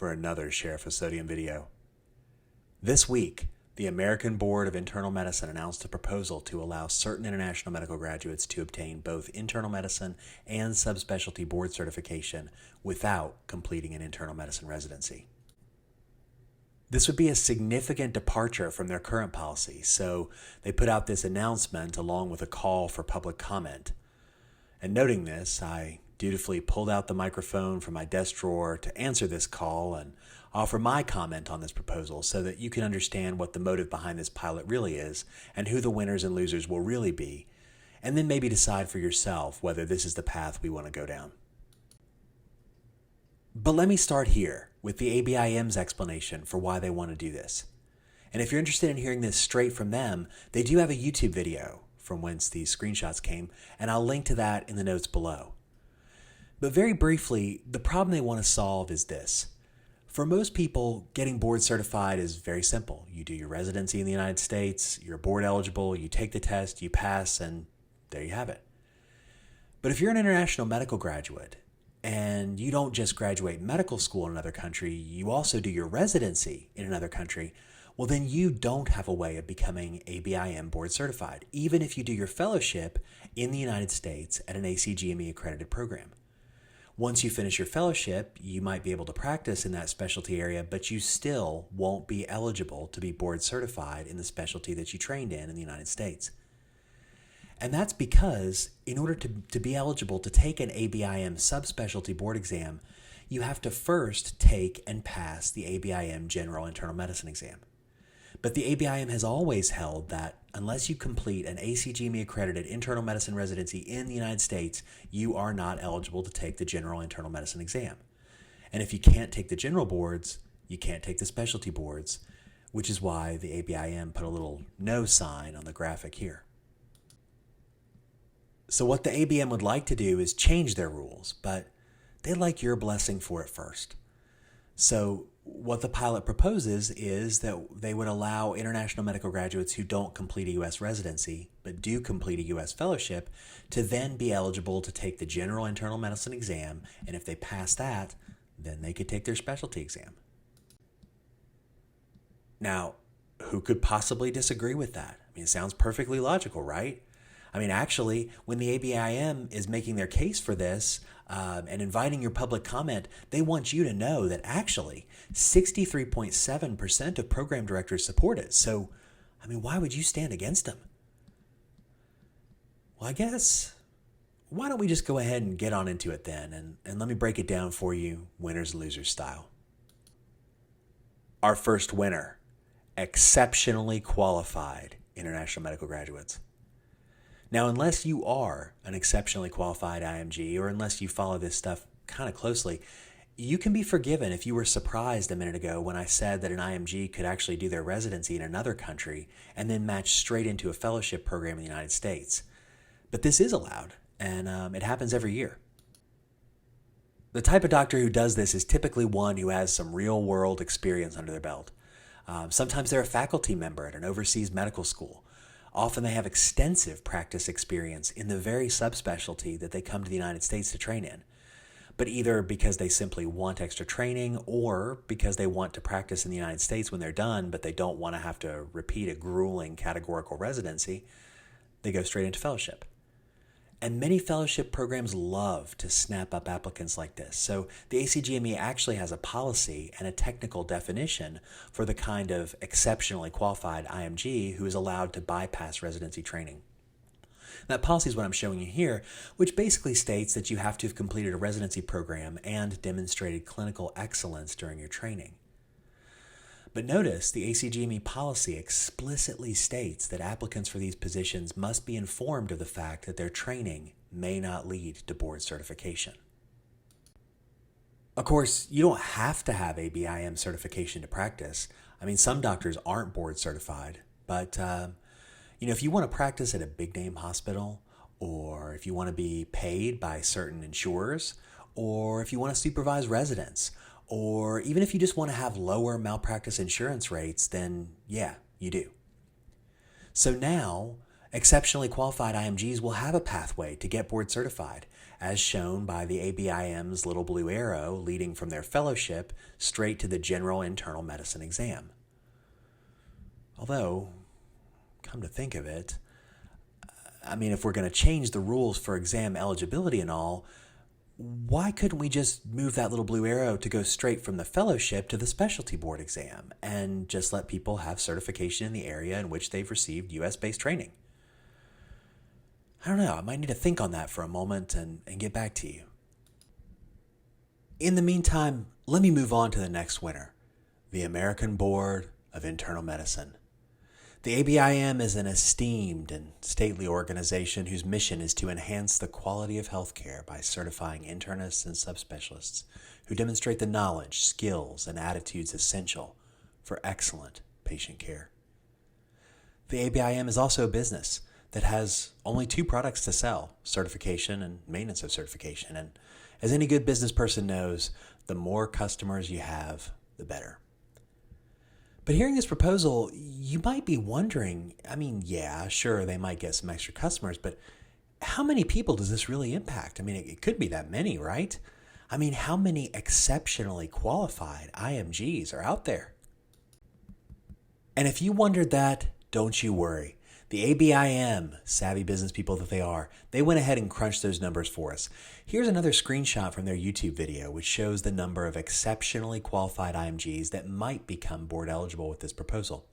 for another Sheriff of Sodium video. This week, the American Board of Internal Medicine announced a proposal to allow certain international medical graduates to obtain both internal medicine and subspecialty board certification without completing an internal medicine residency. This would be a significant departure from their current policy, so they put out this announcement along with a call for public comment. And noting this, I dutifully pulled out the microphone from my desk drawer to answer this call and offer my comment on this proposal so that you can understand what the motive behind this pilot really is and who the winners and losers will really be, and then maybe decide for yourself whether this is the path we want to go down. But let me start here with the ABIM's explanation for why they want to do this. And if you're interested in hearing this straight from them, they do have a YouTube video from whence these screenshots came, and I'll link to that in the notes below. But very briefly, the problem they want to solve is this. For most people, getting board certified is very simple. You do your residency in the United States, you're board eligible, you take the test, you pass, and there you have it. But if you're an international medical graduate, and you don't just graduate medical school in another country, you also do your residency in another country, well then you don't have a way of becoming ABIM board certified, even if you do your fellowship in the United States at an ACGME accredited program. Once you finish your fellowship, you might be able to practice in that specialty area, but you still won't be eligible to be board certified in the specialty that you trained in the United States. And that's because in order to be eligible to take an ABIM subspecialty board exam, you have to first take and pass the ABIM General Internal Medicine exam. But the ABIM has always held that unless you complete an ACGME accredited internal medicine residency in the United States, you are not eligible to take the General Internal Medicine exam. And if you can't take the general boards, you can't take the specialty boards, which is why the ABIM put a little no sign on the graphic here. So what the ABM would like to do is change their rules, but they'd like your blessing for it first. So what the pilot proposes is that they would allow international medical graduates who don't complete a U.S. residency, but do complete a U.S. fellowship, to then be eligible to take the General Internal Medicine exam, and if they pass that, then they could take their specialty exam. Now, who could possibly disagree with that? I mean, it sounds perfectly logical, right? I mean, actually, when the ABIM is making their case for this and inviting your public comment, they want you to know that actually 63.7% of program directors support it. So, I mean, why would you stand against them? Well, I guess, why don't we just go ahead and get on into it then, and let me break it down for you, winners and losers style. Our first winner, exceptionally qualified international medical graduates. Now, unless you are an exceptionally qualified IMG, or unless you follow this stuff kind of closely, you can be forgiven if you were surprised a minute ago when I said that an IMG could actually do their residency in another country and then match straight into a fellowship program in the United States. But this is allowed, and it happens every year. The type of doctor who does this is typically one who has some real-world experience under their belt. Sometimes they're a faculty member at an overseas medical school. Often they have extensive practice experience in the very subspecialty that they come to the United States to train in. But either because they simply want extra training or because they want to practice in the United States when they're done, but they don't want to have to repeat a grueling categorical residency, they go straight into fellowship. And many fellowship programs love to snap up applicants like this. So the ACGME actually has a policy and a technical definition for the kind of exceptionally qualified IMG who is allowed to bypass residency training. That policy is what I'm showing you here, which basically states that you have to have completed a residency program and demonstrated clinical excellence during your training. But notice the ACGME policy explicitly states that applicants for these positions must be informed of the fact that their training may not lead to board certification. Of course, you don't have to have ABIM certification to practice. I mean, some doctors aren't board certified, but if you want to practice at a big name hospital, or if you want to be paid by certain insurers, or if you want to supervise residents, or even if you just want to have lower malpractice insurance rates, then yeah, you do. So now, Exceptionally qualified IMGs will have a pathway to get board certified, as shown by the ABIM's little blue arrow leading from their fellowship straight to the general internal medicine exam. Although, come to think of it, if we're going to change the rules for exam eligibility and all, why couldn't we just move that little blue arrow to go straight from the fellowship to the specialty board exam and just let people have certification in the area in which they've received US-based training? I don't know. I might need to think on that for a moment and get back to you. In the meantime, let me move on to the next winner, the American Board of Internal Medicine. The ABIM is an esteemed and stately organization whose mission is to enhance the quality of healthcare by certifying internists and subspecialists who demonstrate the knowledge, skills, and attitudes essential for excellent patient care. The ABIM is also a business that has only two products to sell, certification and maintenance of certification. And as any good business person knows, the more customers you have, the better. But hearing this proposal, you might be wondering, yeah, sure, they might get some extra customers, but how many people does this really impact? It could be that many, right? How many exceptionally qualified IMGs are out there? And if you wondered that, don't you worry. The ABIM, savvy business people that they are, they went ahead and crunched those numbers for us. Here's another screenshot from their YouTube video, which shows the number of exceptionally qualified IMGs that might become board eligible with this proposal.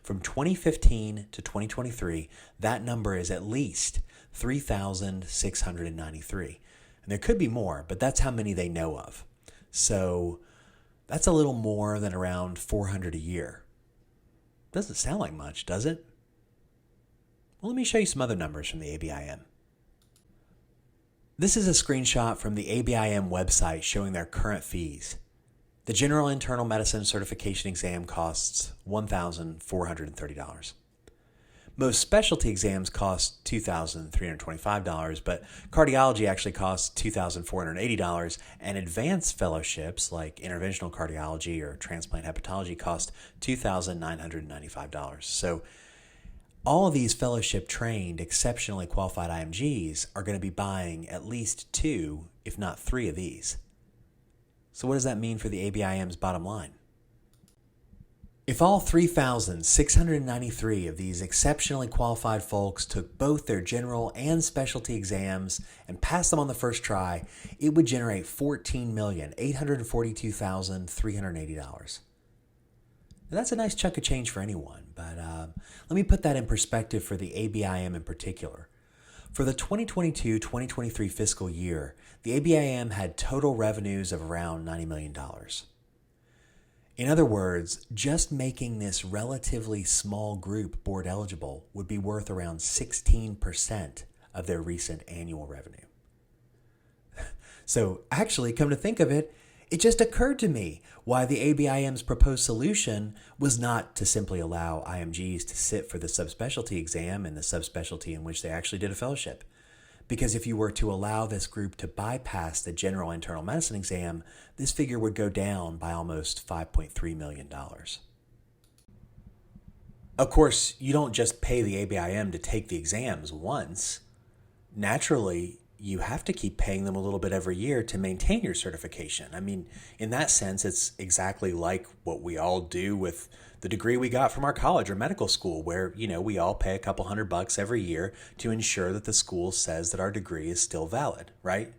From 2015 to 2023, that number is at least 3,693. And there could be more, but that's how many they know of. So that's a little more than around 400 a year. Doesn't sound like much, does it? Well, let me show you some other numbers from the ABIM. This is a screenshot from the ABIM website showing their current fees. The General Internal Medicine Certification Exam costs $1,430. Most specialty exams cost $2,325, but cardiology actually costs $2,480, and advanced fellowships like interventional cardiology or transplant hepatology cost $2,995. So all of these fellowship-trained, exceptionally qualified IMGs are going to be buying at least 2, if not 3 of these. So what does that mean for the ABIM's bottom line? If all 3,693 of these exceptionally qualified folks took both their general and specialty exams and passed them on the first try, it would generate $14,842,380. That's a nice chunk of change for anyone, but let me put that in perspective for the ABIM in particular. For the 2022-2023 fiscal year, the ABIM had total revenues of around $90 million. In other words, just making this relatively small group board eligible would be worth around 16% of their recent annual revenue. So actually, come to think of it, it just occurred to me why the ABIM's proposed solution was not to simply allow IMGs to sit for the subspecialty exam in the subspecialty in which they actually did a fellowship. Because if you were to allow this group to bypass the general internal medicine exam, this figure would go down by almost $5.3 million. Of course, you don't just pay the ABIM to take the exams once. Naturally, you have to keep paying them a little bit every year to maintain your certification. In that sense, it's exactly like what we all do with the degree we got from our college or medical school, where, we all pay a couple $100 every year to ensure that the school says that our degree is still valid, right?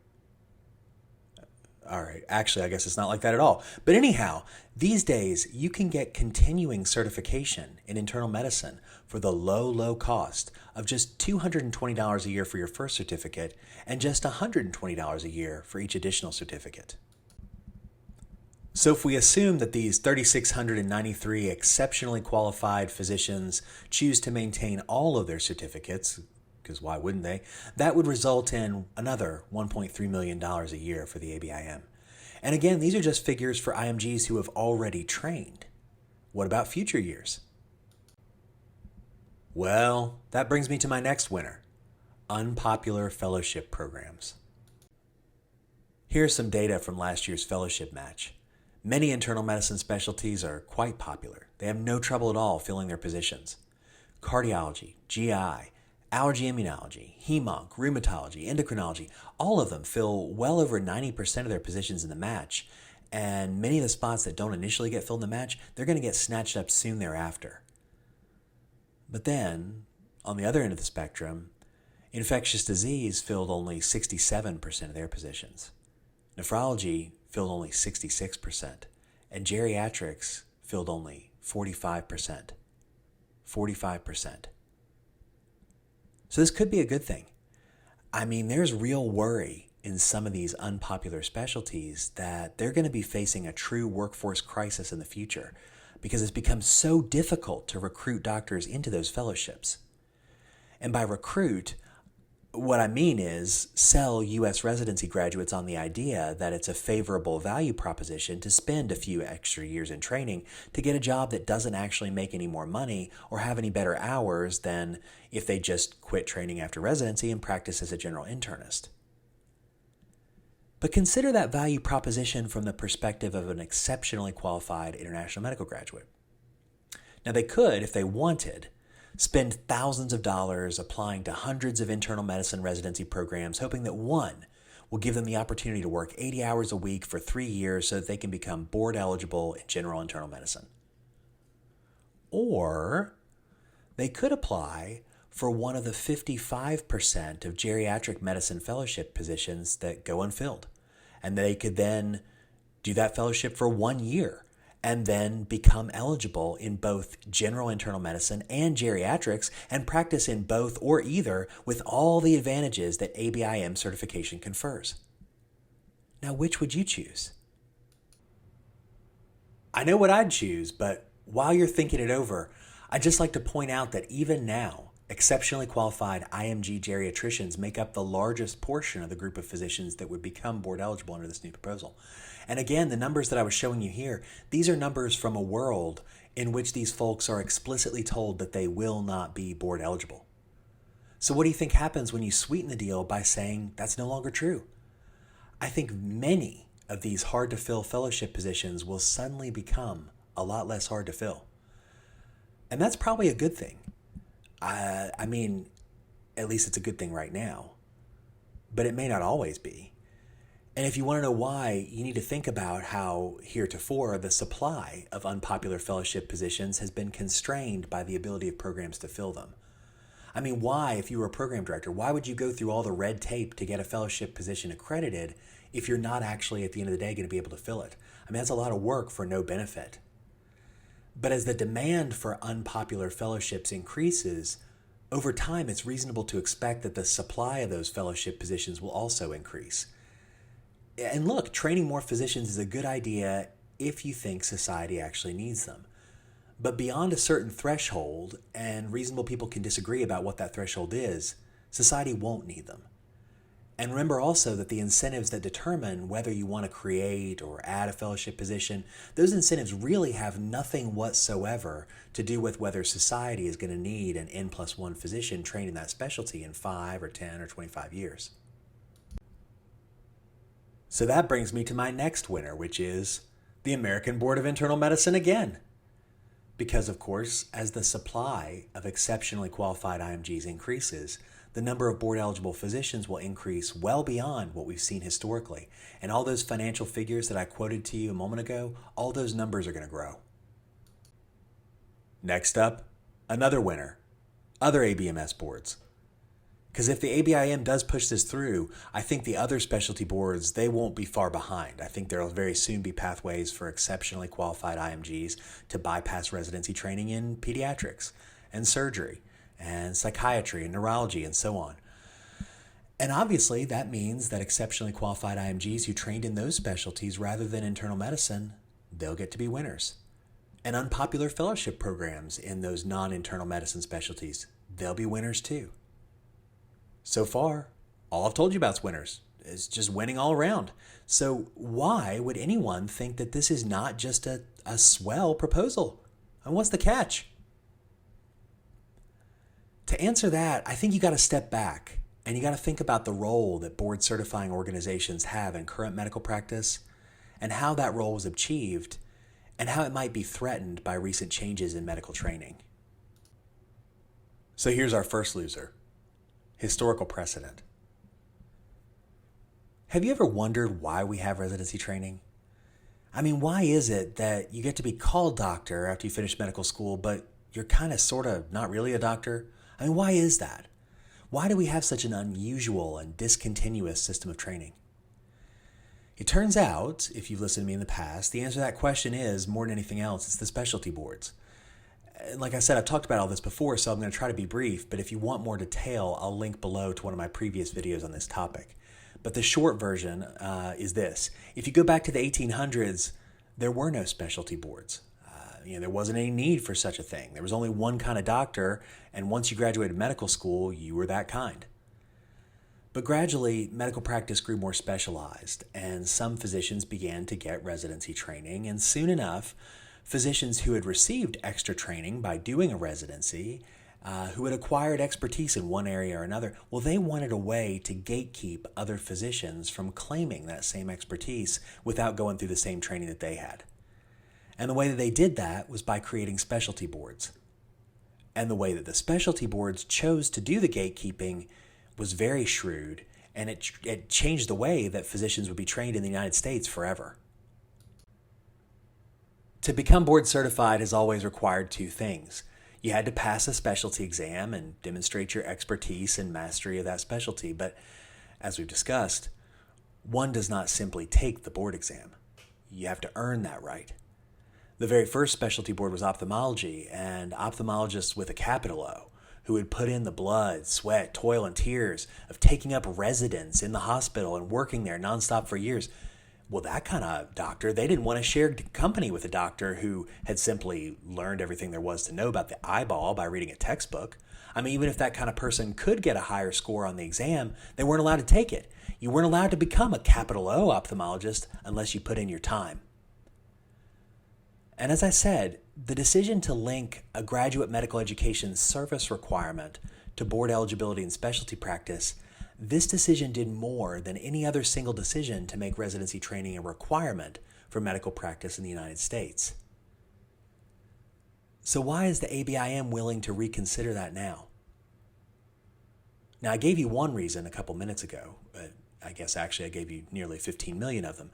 All right, actually, I guess it's not like that at all. But anyhow, these days, you can get continuing certification in internal medicine for the low cost of just $220 a year for your first certificate and just $120 a year for each additional certificate. So if we assume that these 3,693 exceptionally qualified physicians choose to maintain all of their certificates, because why wouldn't they? That would result in another $1.3 million a year for the ABIM. And again, these are just figures for IMGs who have already trained. What about future years? Well, that brings me to my next winner, unpopular fellowship programs. Here's some data from last year's fellowship match. Many internal medicine specialties are quite popular. They have no trouble at all filling their positions. Cardiology, GI, Allergy immunology, hem-onc, rheumatology, endocrinology, all of them fill well over 90% of their positions in the match, and many of the spots that don't initially get filled in the match, they're going to get snatched up soon thereafter. But then, on the other end of the spectrum, infectious disease filled only 67% of their positions. Nephrology filled only 66%, and geriatrics filled only 45%. 45%. So this could be a good thing. I mean, there's real worry in some of these unpopular specialties that they're going to be facing a true workforce crisis in the future because it's become so difficult to recruit doctors into those fellowships. And by recruit, what I mean is sell U.S. residency graduates on the idea that it's a favorable value proposition to spend a few extra years in training to get a job that doesn't actually make any more money or have any better hours than if they just quit training after residency and practice as a general internist. But consider that value proposition from the perspective of an exceptionally qualified international medical graduate. Now, they could, if they wanted, spend thousands of dollars applying to hundreds of internal medicine residency programs, hoping that one will give them the opportunity to work 80 hours a week for 3 years so that they can become board eligible in general internal medicine. Or they could apply for one of the 55% of geriatric medicine fellowship positions that go unfilled. And they could then do that fellowship for 1 year and then become eligible in both general internal medicine and geriatrics and practice in both or either with all the advantages that ABIM certification confers. Now, which would you choose? I know what I'd choose, but while you're thinking it over, I'd just like to point out that even now, exceptionally qualified IMG geriatricians make up the largest portion of the group of physicians that would become board eligible under this new proposal. And again, the numbers that I was showing you here, these are numbers from a world in which these folks are explicitly told that they will not be board eligible. So what do you think happens when you sweeten the deal by saying that's no longer true? I think many of these hard-to-fill fellowship positions will suddenly become a lot less hard to fill. And that's probably a good thing. I mean, at least it's a good thing right now, but it may not always be. And if you want to know why, you need to think about how heretofore the supply of unpopular fellowship positions has been constrained by the ability of programs to fill them. I mean, why, if you were a program director, why would you go through all the red tape to get a fellowship position accredited if you're not actually at the end of the day going to be able to fill it? I mean, that's a lot of work for no benefit. But as the demand for unpopular fellowships increases, over time it's reasonable to expect that the supply of those fellowship positions will also increase. And look, training more physicians is a good idea if you think society actually needs them. But beyond a certain threshold, and reasonable people can disagree about what that threshold is, society won't need them. And remember also that the incentives that determine whether you want to create or add a fellowship position, those incentives really have nothing whatsoever to do with whether society is going to need an N+1 physician trained in that specialty in 5 or 10 or 25 years. So that brings me to my next winner, which is the American Board of Internal Medicine again. Because, of course, as the supply of exceptionally qualified IMGs increases, the number of board-eligible physicians will increase well beyond what we've seen historically. And all those financial figures that I quoted to you a moment ago, all those numbers are going to grow. Next up, another winner, other ABMS boards. Because if the ABIM does push this through, I think the other specialty boards, they won't be far behind. I think there will very soon be pathways for exceptionally qualified IMGs to bypass residency training in pediatrics and surgery and psychiatry and neurology and so on. And obviously that means that exceptionally qualified IMGs who trained in those specialties rather than internal medicine, they'll get to be winners. And unpopular fellowship programs in those non-internal medicine specialties, they'll be winners too. So far, all I've told you about is winners. It's just winning all around. So why would anyone think that this is not just a swell proposal? And what's the catch? To answer that, I think you got to step back and you got to think about the role that board certifying organizations have in current medical practice and how that role was achieved and how it might be threatened by recent changes in medical training. So here's our first loser, Historical precedent. Have you ever wondered why we have residency training? I mean, why is it that you get to be called doctor after you finish medical school, but you're kind of sort of not really a doctor? I mean, why is that? Why do we have such an unusual and discontinuous system of training? It turns out, if you've listened to me in the past, the answer to that question is, more than anything else, it's the specialty boards. Like I said, I've talked about all this before, so I'm going to try to be brief, but if you want more detail, I'll link below to one of my previous videos on this topic. But the short version is this. If you go back to the 1800s, there were no specialty boards. There wasn't any need for such a thing. There was only one kind of doctor, and once you graduated medical school, you were that kind. But gradually, medical practice grew more specialized, and some physicians began to get residency training, and soon enough, physicians who had received extra training by doing a residency, who had acquired expertise in one area or another, well, they wanted a way to gatekeep other physicians from claiming that same expertise without going through the same training that they had. And the way that they did that was by creating specialty boards. And the way that the specialty boards chose to do the gatekeeping was very shrewd, and it changed the way that physicians would be trained in the United States forever. To become board certified has always required two things. You had to pass a specialty exam and demonstrate your expertise and mastery of that specialty, but as we've discussed, one does not simply take the board exam. You have to earn that right. The very first specialty board was ophthalmology, and ophthalmologists with a capital O, who had put in the blood, sweat, toil, and tears of taking up residence in the hospital and working there nonstop for years. Well, that kind of doctor, they didn't want to share company with a doctor who had simply learned everything there was to know about the eyeball by reading a textbook. I mean, even if that kind of person could get a higher score on the exam, they weren't allowed to take it. You weren't allowed to become a capital O ophthalmologist unless you put in your time. And as I said, the decision to link a graduate medical education service requirement to board eligibility in specialty practice, this decision did more than any other single decision to make residency training a requirement for medical practice in the United States. So why is the ABIM willing to reconsider that now? Now, I gave you one reason a couple minutes ago. I guess actually I gave you nearly 15 million of them.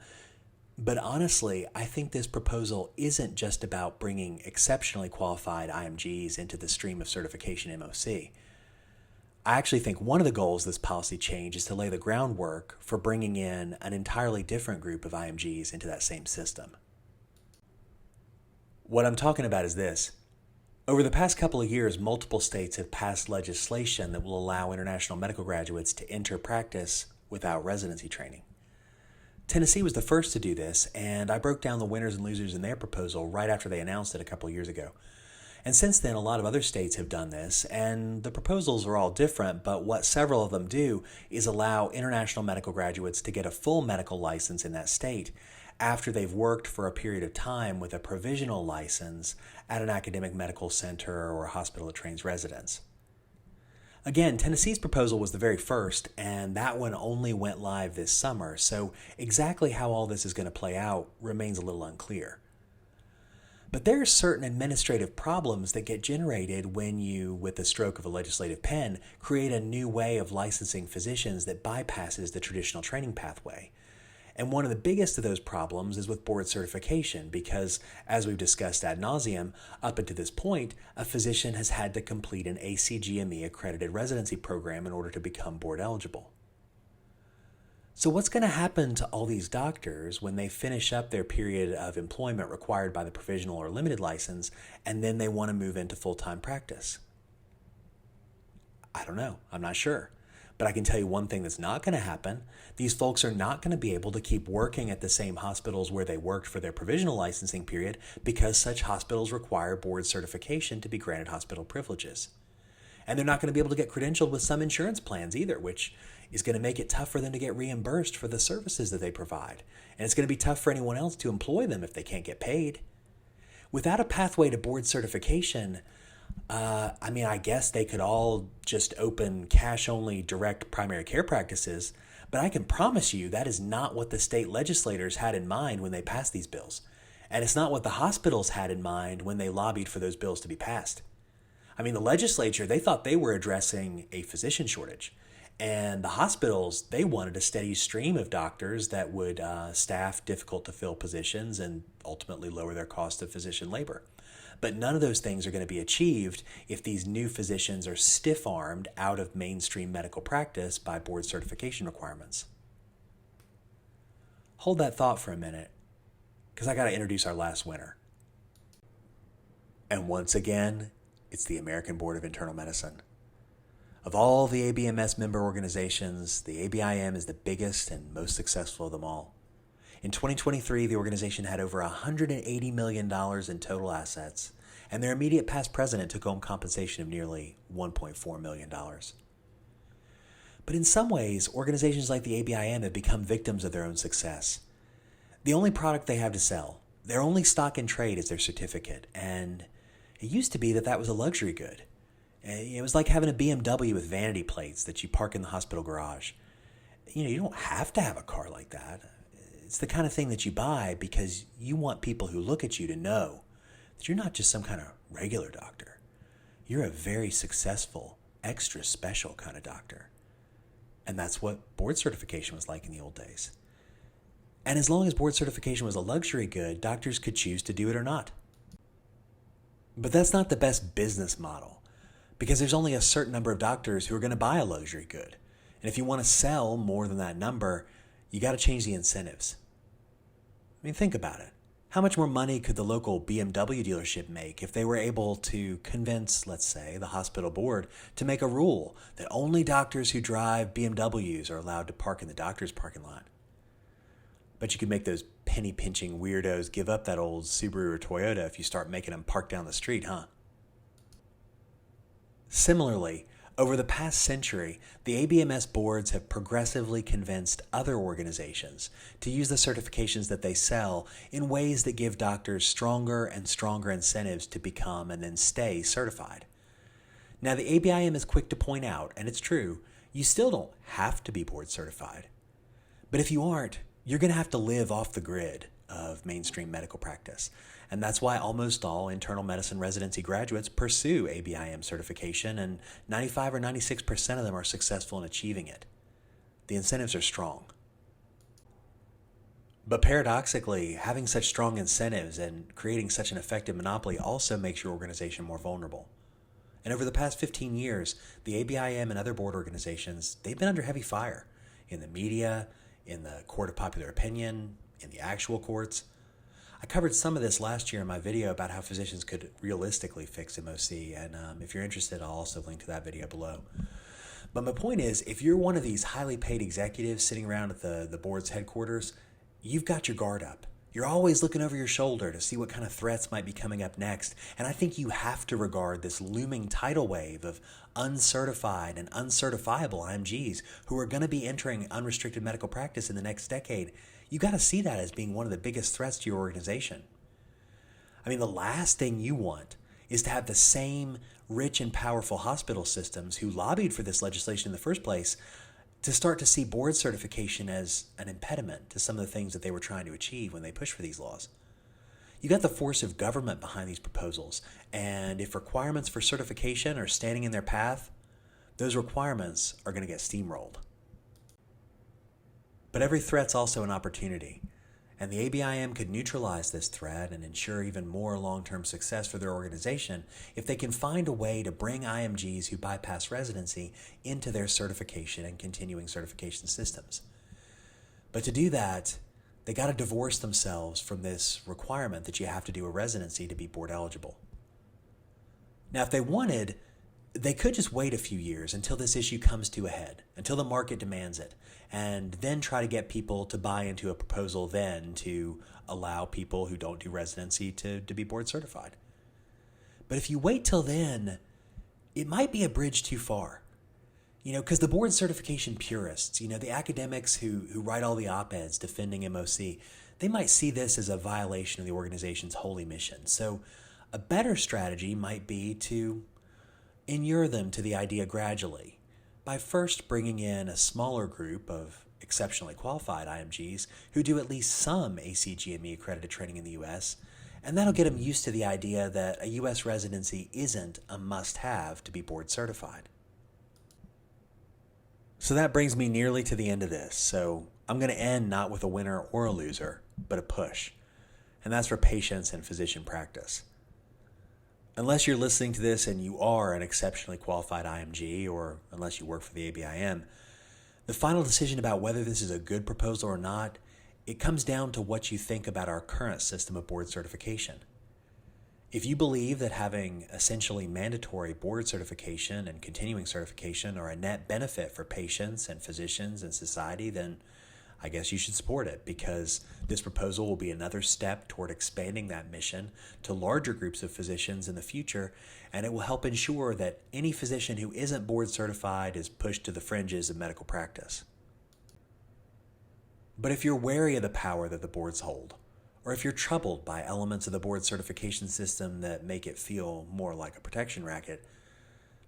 But honestly, I think this proposal isn't just about bringing exceptionally qualified IMGs into the stream of certification MOC. I actually think one of the goals of this policy change is to lay the groundwork for bringing in an entirely different group of IMGs into that same system. What I'm talking about is this. Over the past couple of years, multiple states have passed legislation that will allow international medical graduates to enter practice without residency training. Tennessee was the first to do this, and I broke down the winners and losers in their proposal right after they announced it a couple of years ago. And since then, a lot of other states have done this, and the proposals are all different, but what several of them do is allow international medical graduates to get a full medical license in that state after they've worked for a period of time with a provisional license at an academic medical center or a hospital that trains residents. Again, Tennessee's proposal was the very first, and that one only went live this summer, so exactly how all this is going to play out remains a little unclear. But there are certain administrative problems that get generated when you, with the stroke of a legislative pen, create a new way of licensing physicians that bypasses the traditional training pathway. And one of the biggest of those problems is with board certification because, as we've discussed ad nauseum, up until this point, a physician has had to complete an ACGME accredited residency program in order to become board eligible. So what's going to happen to all these doctors when they finish up their period of employment required by the provisional or limited license and then they want to move into full-time practice? I don't know. I'm not sure. But I can tell you one thing that's not going to happen. These folks are not going to be able to keep working at the same hospitals where they worked for their provisional licensing period because such hospitals require board certification to be granted hospital privileges. And they're not going to be able to get credentialed with some insurance plans either, which is going to make it tough for them to get reimbursed for the services that they provide. And it's going to be tough for anyone else to employ them if they can't get paid. Without a pathway to board certification, I guess they could all just open cash-only direct primary care practices, but I can promise you that is not what the state legislators had in mind when they passed these bills. And it's not what the hospitals had in mind when they lobbied for those bills to be passed. I mean, the legislature, they thought they were addressing a physician shortage. And the hospitals, they wanted a steady stream of doctors that would staff difficult to fill positions and ultimately lower their cost of physician labor. But none of those things are going to be achieved if these new physicians are stiff-armed out of mainstream medical practice by board certification requirements. Hold that thought for a minute, because I got to introduce our last winner. And once again, it's the American Board of Internal Medicine. Of all the ABMS member organizations, the ABIM is the biggest and most successful of them all. In 2023, the organization had over $180 million in total assets, and their immediate past president took home compensation of nearly $1.4 million. But in some ways, organizations like the ABIM have become victims of their own success. The only product they have to sell, their only stock in trade is their certificate, and it used to be that was a luxury good. It was like having a BMW with vanity plates that you park in the hospital garage. You don't have to have a car like that. It's the kind of thing that you buy because you want people who look at you to know that you're not just some kind of regular doctor. You're a very successful, extra special kind of doctor. And that's what board certification was like in the old days. And as long as board certification was a luxury good, doctors could choose to do it or not. But that's not the best business model, because there's only a certain number of doctors who are going to buy a luxury good. And if you want to sell more than that number, you got to change the incentives. I mean, think about it. How much more money could the local BMW dealership make if they were able to convince, let's say, the hospital board to make a rule that only doctors who drive BMWs are allowed to park in the doctor's parking lot? But you could make those penny-pinching weirdos give up that old Subaru or Toyota if you start making them park down the street, huh? Similarly, over the past century, the ABMS boards have progressively convinced other organizations to use the certifications that they sell in ways that give doctors stronger and stronger incentives to become and then stay certified. Now, the ABIM is quick to point out, and it's true, you still don't have to be board certified. But if you aren't, you're going to have to live off the grid of mainstream medical practice. And that's why almost all internal medicine residency graduates pursue ABIM certification, and 95 or 96% of them are successful in achieving it. The incentives are strong. But paradoxically, having such strong incentives and creating such an effective monopoly also makes your organization more vulnerable. And over the past 15 years, the ABIM and other board organizations, they've been under heavy fire in the media, in the court of popular opinion, in the actual courts. I covered some of this last year in my video about how physicians could realistically fix MOC, and if you're interested, I'll also link to that video below. But my point is, if you're one of these highly paid executives sitting around at the board's headquarters, you've got your guard up. You're always looking over your shoulder to see what kind of threats might be coming up next, and I think you have to regard this looming tidal wave of uncertified and uncertifiable IMGs who are going to be entering unrestricted medical practice in the next decade. You got to see that as being one of the biggest threats to your organization. I mean, the last thing you want is to have the same rich and powerful hospital systems who lobbied for this legislation in the first place to start to see board certification as an impediment to some of the things that they were trying to achieve when they pushed for these laws. You got the force of government behind these proposals, and if requirements for certification are standing in their path, those requirements are going to get steamrolled. But every threat's also an opportunity, and the ABIM could neutralize this threat and ensure even more long-term success for their organization if they can find a way to bring IMGs who bypass residency into their certification and continuing certification systems. But to do that, they got to divorce themselves from this requirement that you have to do a residency to be board eligible. Now, if they wanted, they could just wait a few years until this issue comes to a head, until the market demands it, and then try to get people to buy into a proposal then to allow people who don't do residency to be board certified. But if you wait till then, it might be a bridge too far. Because the board certification purists, the academics who write all the op-eds defending MOC, they might see this as a violation of the organization's holy mission. So a better strategy might be to inure them to the idea gradually by first bringing in a smaller group of exceptionally qualified IMGs who do at least some ACGME accredited training in the U.S., And that'll get them used to the idea that a U.S. residency isn't a must-have to be board certified. So that brings me nearly to the end of this. So I'm going to end not with a winner or a loser, but a push. And that's for patients and physician practice. Unless you're listening to this and you are an exceptionally qualified IMG, or unless you work for the ABIM, the final decision about whether this is a good proposal or not, it comes down to what you think about our current system of board certification. If you believe that having essentially mandatory board certification and continuing certification are a net benefit for patients and physicians and society, then I guess you should support it, because this proposal will be another step toward expanding that mission to larger groups of physicians in the future, and it will help ensure that any physician who isn't board certified is pushed to the fringes of medical practice. But if you're wary of the power that the boards hold, or if you're troubled by elements of the board certification system that make it feel more like a protection racket,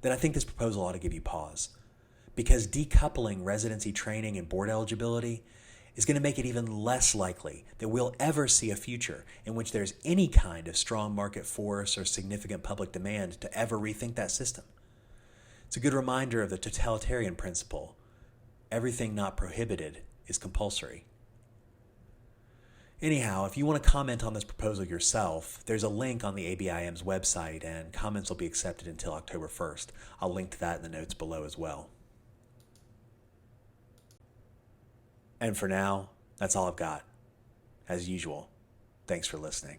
then I think this proposal ought to give you pause. Because decoupling residency training and board eligibility is going to make it even less likely that we'll ever see a future in which there's any kind of strong market force or significant public demand to ever rethink that system. It's a good reminder of the totalitarian principle: everything not prohibited is compulsory. Anyhow, if you want to comment on this proposal yourself, there's a link on the ABIM's website, and comments will be accepted until October 1st. I'll link to that in the notes below as well. And for now, that's all I've got. As usual, thanks for listening.